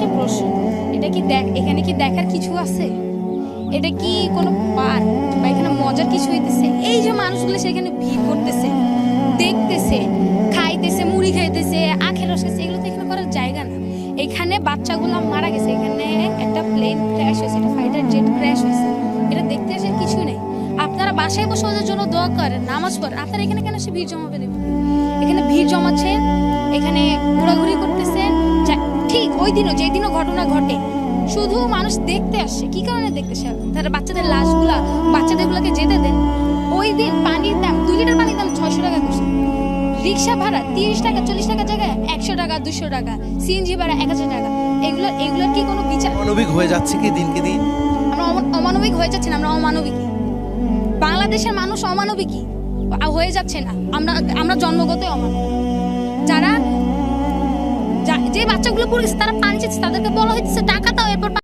একটা প্রশ্ন, এটা কি এখানে কি দেখার কিছু আছে? এটা কি কোনো পার্ক বা এখানে মজার কিছু হইতেছে? এই যে মানুষগুলো সেখানে ভিড় করতেছে, দেখতেছে, খাইতেছে, মুড়ি খাইতেছে, আখের রস খাইতেছে, এগুলো তো এখানে করার জায়গা না। এখানে বাচ্চাগুলো মারা গেছে, এখানে একটা প্লেন ক্র্যাশ হয়েছে, একটা ফাইটার জেট ক্র্যাশ হয়েছে, এটা দেখতে আসে কিছুই নেই। আপনারা বাসায় বসে ওদের জন্য দোয়া করেন, নামাজ পড়েন, আপনারা এখানে কেন সে ভিড় জমাবে দেবেন? এখানে ভিড় জমাচ্ছে, এখানে ঘোরাঘুরি করতেছে। ঠিক ওই দিনও, যেই দিনও ঘটনা ঘটে, শুধু মানুষ দেখতে আসছে। কি কারণে দেখতে আসে? তারা বাচ্চাদের লাশগুলা, বাচ্চাদেরগুলোকে যেতে দেন। ওই দিন পানির দাম, 2 লিটার পানির দাম 600 টাকা করছে। রিক্সা ভাড়া 30 টাকা, 40 টাকার জায়গায় 100 টাকা, 200 টাকা। সিএনজি ভাড়া 1000 টাকা। এগুলোর কি কোনো বিচার? অমানবিক হয়ে যাচ্ছে কি দিনকে দিন? আমরা অমানবিক হয়ে যাচ্ছে না, আমরা অমানবিকই। বাংলাদেশের মানুষ অমানবিকই হয়ে যাচ্ছে না, আমরা জন্মগতই অমানবিক। যে বাচ্চাগুলো পড়ে গেছে, তারা পানি চেয়েছে, তাদেরকে বলা হচ্ছে